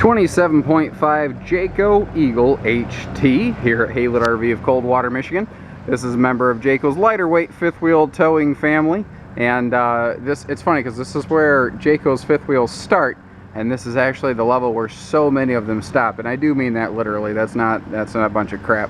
27.5 Jayco Eagle HT here at Haylett RV of Coldwater, Michigan. This is a member of Jayco's lighter weight fifth wheel towing family, and it's funny because this is where Jayco's fifth wheels start, and this is actually the level where so many of them stop, and I do mean that literally. That's not a bunch of crap.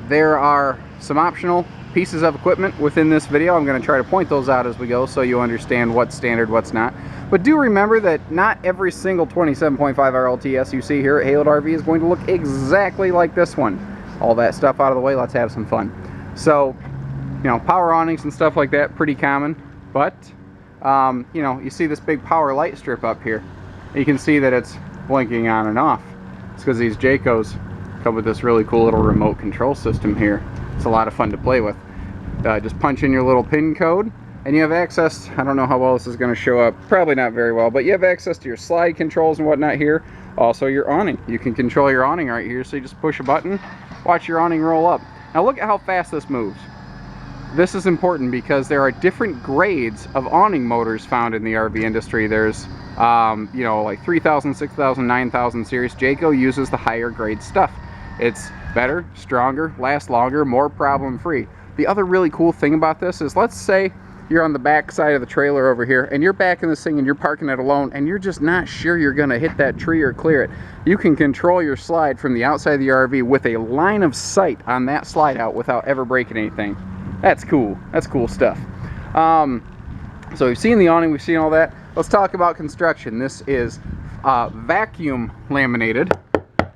There are some optional pieces of equipment within this video. I'm going to try to point those out as we go so you understand what's standard, what's not. But do remember that not every single 27.5 RLTS you see here at Haylett RV is going to look exactly like this one. All that stuff out of the way, let's have some fun. So, you know, power awnings and stuff like that, pretty common. But, you know, you see this big power light strip up here. You can see that it's blinking on and off. It's because these Jaycos come with this really cool little remote control system here. It's a lot of fun to play with. Just punch in your little PIN code and you have access. I don't know how well this is going to show up, probably not very well, but you have access to your slide controls and whatnot here. Also your awning, you can control your awning right here, so you just push a button, watch your awning roll up. Now look at how fast this moves. This is important because there are different grades of awning motors found in the RV industry. There's you know, like 3000, 6000, 9000 series. Jayco uses the higher grade stuff. It's better, stronger, lasts longer, more problem free. The other really cool thing about this is, let's say you're on the back side of the trailer over here and you're backing this thing and you're parking it alone and you're just not sure you're going to hit that tree or clear it. You can control your slide from the outside of the RV with a line of sight on that slide out without ever breaking anything. That's cool. That's cool stuff. So we've seen the awning, we've seen all that. Let's talk about construction. This is vacuum laminated,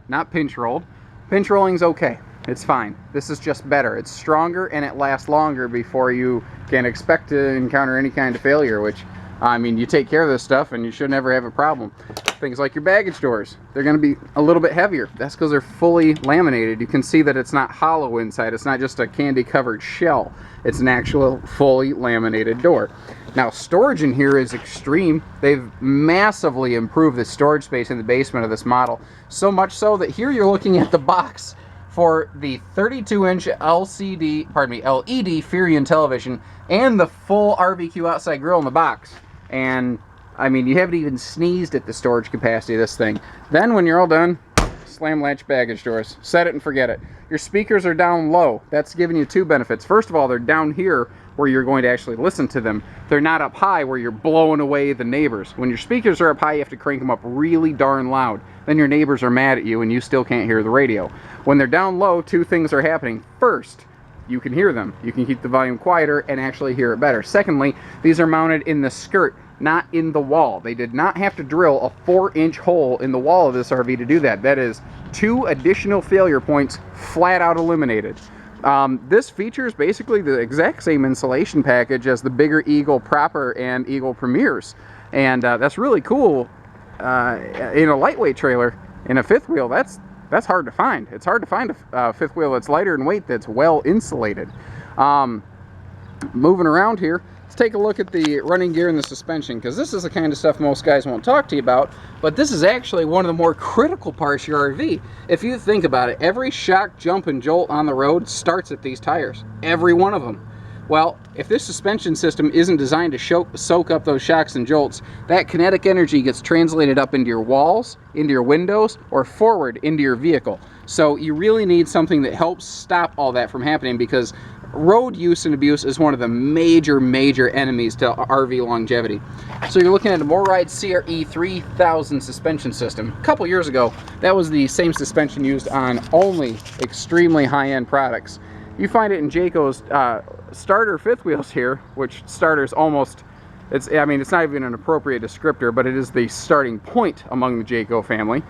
not pinch rolled. Pinch rolling's okay. It's fine. This is just better. It's stronger and it lasts longer before you can expect to encounter any kind of failure, which, I mean, you take care of this stuff and you should never have a problem. Things like your baggage doors, they're going to be a little bit heavier. That's because they're fully laminated. You can see that it's not hollow inside. It's not just a candy covered shell. It's an actual fully laminated door. Now, storage in here is extreme. They've massively improved the storage space in the basement of this model. So much so that here you're looking at the box for the 32-inch LED Furion television and the full RVQ outside grill in the box. And, I mean, you haven't even sneezed at the storage capacity of this thing. Then, when you're all done, slam latch baggage doors. Set it and forget it. Your speakers are down low. That's giving you two benefits. First of all, they're down here where you're going to actually listen to them. They're not up high where you're blowing away the neighbors. When your speakers are up high, you have to crank them up really darn loud. Then your neighbors are mad at you and you still can't hear the radio. When they're down low, two things are happening. First, you can hear them. You can keep the volume quieter and actually hear it better. Secondly, these are mounted in the skirt, not in the wall. They did not have to drill a 4-inch hole in the wall of this RV to do that. That is 2 additional failure points flat out eliminated. This features basically the exact same insulation package as the bigger Eagle Proper and Eagle Premiers, and that's really cool. In a lightweight trailer, in a fifth wheel, that's hard to find. It's hard to find a fifth wheel that's lighter in weight that's well insulated. Moving around here, let's take a look at the running gear and the suspension, because this is the kind of stuff most guys won't talk to you about, but this is actually one of the more critical parts of your RV. If you think about it, every shock, jump, and jolt on the road starts at these tires. Every one of them. Well, if this suspension system isn't designed to soak up those shocks and jolts, that kinetic energy gets translated up into your walls, into your windows, or forward into your vehicle. So you really need something that helps stop all that from happening, because road use and abuse is one of the major enemies to RV longevity. So you're looking at a MoRide CRE 3000 suspension system. A couple years ago, that was the same suspension used on only extremely high-end products. You find it in Jayco's starter fifth wheels here, which starter's almost, I mean, it's not even an appropriate descriptor, but it is the starting point among the Jayco family,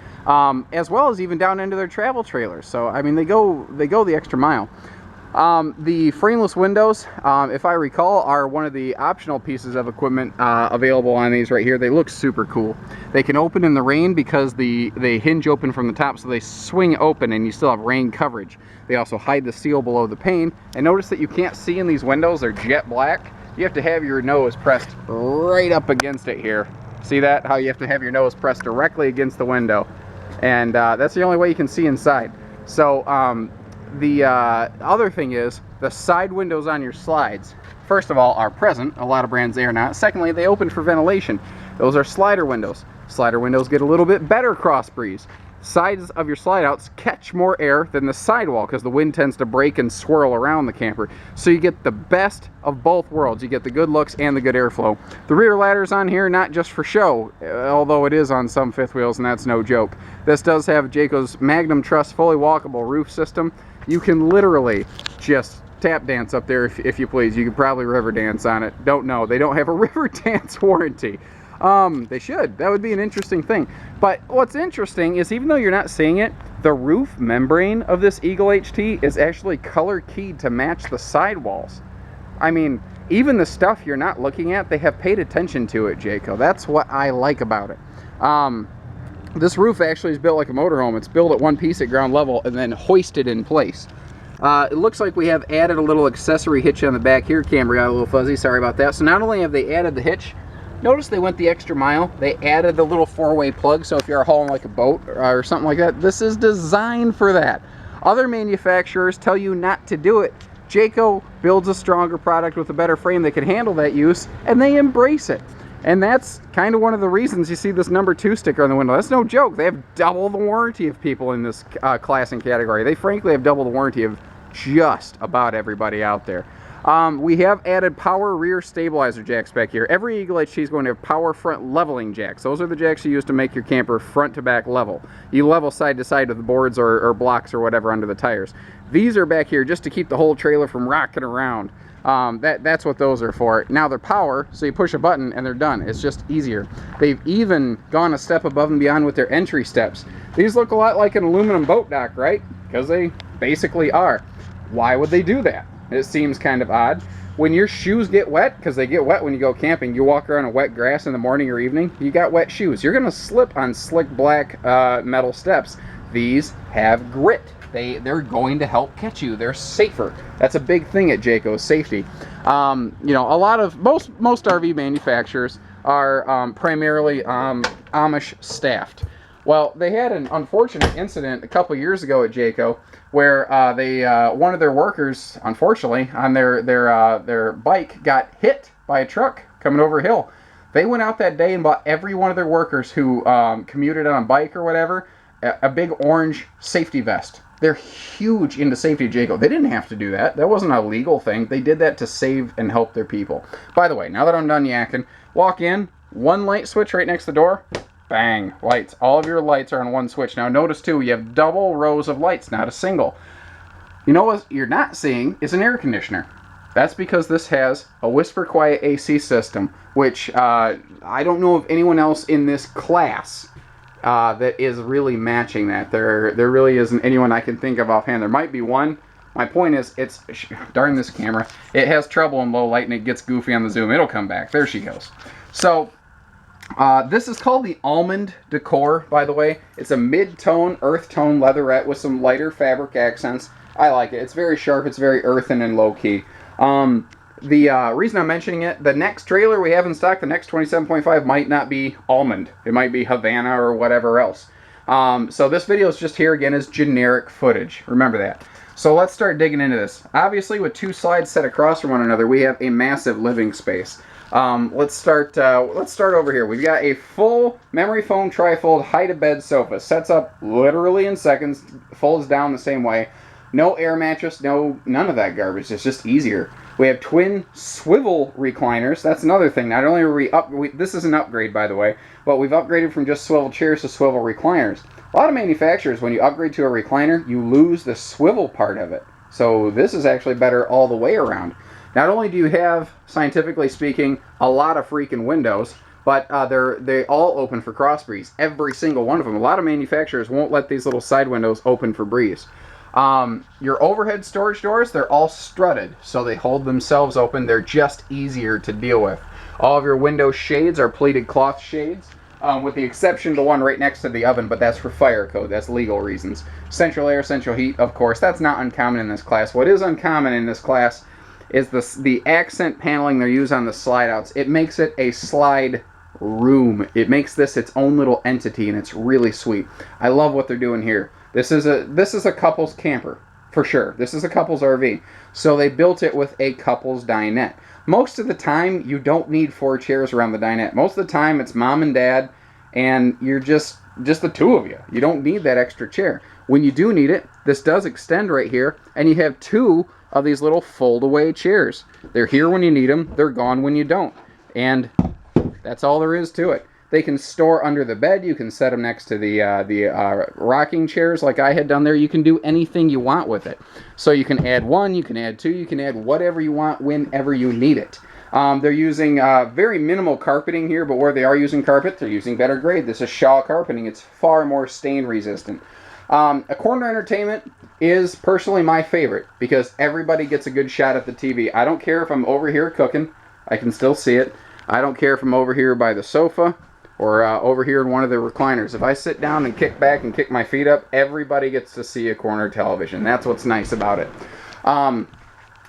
as well as even down into their travel trailers. So, I mean, they go the extra mile. The frameless windows, if I recall, are one of the optional pieces of equipment available on these right here. They look super cool. They can open in the rain because they hinge open from the top, so they swing open and you still have rain coverage. They also hide the seal below the pane. And notice that you can't see in these windows. They're jet black. You have to have your nose pressed right up against it here. See that? How you have to have your nose pressed directly against the window. And that's the only way you can see inside. So, the other thing is the side windows on your slides, first of all, are present. A lot of brands they are not. Secondly, they open for ventilation. Those are slider windows. Slider windows get a little bit better cross breeze. Sides of your slide outs catch more air than the sidewall because the wind tends to break and swirl around the camper. So you get the best of both worlds. You get the good looks and the good airflow. The rear ladder's on here not just for show, although it is on some fifth wheels, and that's no joke. This does have Jayco's Magnum Truss fully walkable roof system. You can literally just tap dance up there if you please. You could probably river dance on it. Don't know. They don't have a river dance warranty. They should. That would be an interesting thing. But what's interesting is, even though you're not seeing it, the roof membrane of this Eagle HT is actually color keyed to match the sidewalls. I mean, even the stuff you're not looking at, they have paid attention to it, Jayco. That's what I like about it. This roof actually is built like a motorhome. It's built at one piece at ground level and then hoisted in place. It looks like we have added a little accessory hitch on the back here. Camera got a little fuzzy, sorry about that. So not only have they added the hitch, notice they went the extra mile. They added the little four-way plug, so if you're hauling like a boat or something like that, this is designed for that. Other manufacturers tell you not to do it. Jayco builds a stronger product with a better frame that can handle that use, and they embrace it. And that's kind of one of the reasons you see this #2 sticker on the window. That's no joke. They have double the warranty of people in this class and category. They frankly have double the warranty of just about everybody out there. We have added power rear stabilizer jacks back here. Every Eagle HT is going to have power front leveling jacks. Those are the jacks you use to make your camper front to back level. You level side to side with boards or blocks or whatever under the tires. These are back here just to keep the whole trailer from rocking around. That's what those are for. Now they're power, so you push a button and they're done. It's just easier. They've even gone a step above and beyond with their entry steps. These look a lot like an aluminum boat dock, right? Because they basically are. Why would they do that? It seems kind of odd. When your shoes get wet, because they get wet when you go camping, you walk around in wet grass in the morning or evening, you got wet shoes. You're going to slip on slick black metal steps. These have grit. They're going to help catch you. They're safer. That's a big thing at Jayco, safety. You know, a lot of, most RV manufacturers are primarily Amish staffed. Well, they had an unfortunate incident a couple years ago at Jayco where one of their workers, unfortunately, on their bike got hit by a truck coming over a hill. They went out that day and bought every one of their workers who commuted on a bike or whatever a big orange safety vest. They're huge into safety at Jayco. They didn't have to do that. That wasn't a legal thing. They did that to save and help their people. By the way, now that I'm done yakking, walk in, one light switch right next to the door. Bang, lights. All of your lights are on one switch. Now notice too, you have double rows of lights, not a single. You know what you're not seeing is an air conditioner. That's because this has a whisper quiet AC system, which I don't know of anyone else in this class that is really matching that. There really isn't anyone I can think of offhand. There might be one. My point is, darn this camera, it has trouble in low light and it gets goofy on the zoom. It'll come back. There she goes. So this is called the Almond Decor, by the way. It's a mid-tone, earth tone leatherette with some lighter fabric accents. I like it. It's very sharp. It's very earthen and low-key. The reason I'm mentioning it, the next trailer we have in stock, the next 27.5, might not be almond. It might be Havana or whatever else. So this video is just here again as generic footage. Remember that. So let's start digging into this. Obviously, with two slides set across from one another, we have a massive living space. Let's start over here. We've got a full memory foam trifold hide-to-bed sofa. Sets up literally in seconds, folds down the same way. No air mattress, none of that garbage. It's just easier. We have twin swivel recliners. That's another thing. Not only are this is an upgrade, by the way, but we've upgraded from just swivel chairs to swivel recliners. A lot of manufacturers, when you upgrade to a recliner, you lose the swivel part of it. So this is actually better all the way around. Not only do you have, scientifically speaking, a lot of freaking windows, but they all open for cross breeze. Every single one of them. A lot of manufacturers won't let these little side windows open for breeze. Your overhead storage doors, they're all strutted, so they hold themselves open. They're just easier to deal with. All of your window shades are pleated cloth shades, with the exception of the one right next to the oven, but that's for fire code. That's legal reasons. Central air, central heat, of course. That's not uncommon in this class. What is uncommon in this class is the accent paneling they use on the slide outs. It makes it a slide room. It makes this its own little entity, and it's really sweet. I love what they're doing here. This is a couple's camper, for sure. This is a couple's RV. So they built it with a couple's dinette. Most of the time, you don't need 4 chairs around the dinette. Most of the time, it's mom and dad and you're just the two of you. You don't need that extra chair. When you do need it, this does extend right here, and you have two of these little fold-away chairs. They're here when you need them, they're gone when you don't. And that's all there is to it. They can store under the bed. You can set them next to the rocking chairs like I had done there. You can do anything you want with it. So you can add one, you can add two, you can add whatever you want whenever you need it. They're using very minimal carpeting here, but where they are using carpet, they're using better grade. This is Shaw carpeting. It's far more stain resistant. A corner entertainment is personally my favorite because everybody gets a good shot at the TV. I don't care if I'm over here cooking. I can still see it. I don't care if I'm over here by the sofa or over here in one of the recliners. If I sit down and kick back and kick my feet up, everybody gets to see a corner television. That's what's nice about it.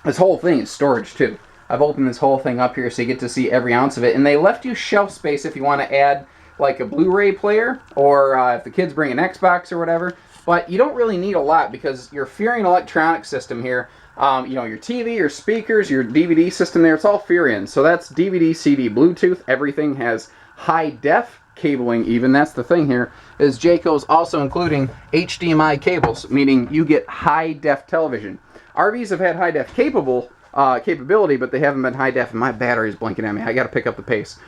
This whole thing is storage too. I've opened this whole thing up here so you get to see every ounce of it. And they left you shelf space if you want to add like a Blu-ray player or if the kids bring an Xbox or whatever. But you don't really need a lot because your Furion electronic system here, you know, your TV, your speakers, your DVD system there, it's all Furion. So that's DVD, CD, Bluetooth. Everything has high def cabling even. That's the thing here, is Jayco's also including HDMI cables, meaning you get high def television. RVs have had high def capability, but they haven't been high def, and my battery's blinking at me. I got to pick up the pace.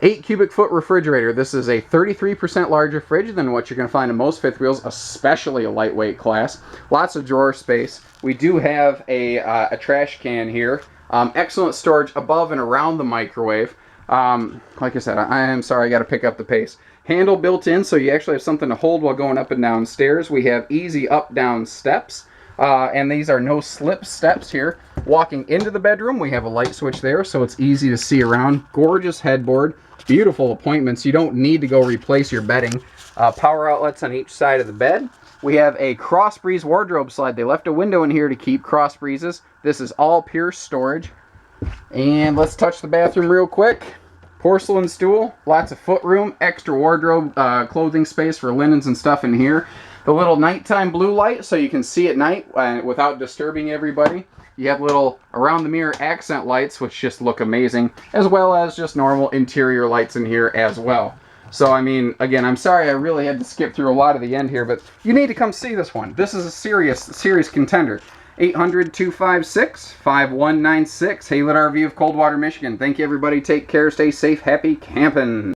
8 cubic foot refrigerator. This is a 33% larger fridge than what you're going to find in most fifth wheels, especially a lightweight class. Lots of drawer space. We do have a trash can here. Excellent storage above and around the microwave. Like I said, I am sorry, I got to pick up the pace. Handle built in, so you actually have something to hold while going up and down stairs. We have easy up-down steps. And these are no slip steps here. Walking into the bedroom, we have a light switch there, so it's easy to see around. Gorgeous headboard, beautiful appointments. You don't need to go replace your bedding. Power outlets on each side of the bed. We have a cross breeze wardrobe slide. They left a window in here to keep cross breezes. This is all pure storage. And let's touch the bathroom real quick. Porcelain stool, lots of foot room, extra wardrobe clothing space for linens and stuff in here. The little nighttime blue light so you can see at night without disturbing everybody. You have little around the mirror accent lights which just look amazing, as well as just normal interior lights in here as well. So I mean, again, I'm sorry I really had to skip through a lot of the end here, but you need to come see this one. This is a serious contender. 800-256-5196. Haylet RV of Coldwater, Michigan. Thank you, everybody. Take care. Stay safe. Happy camping.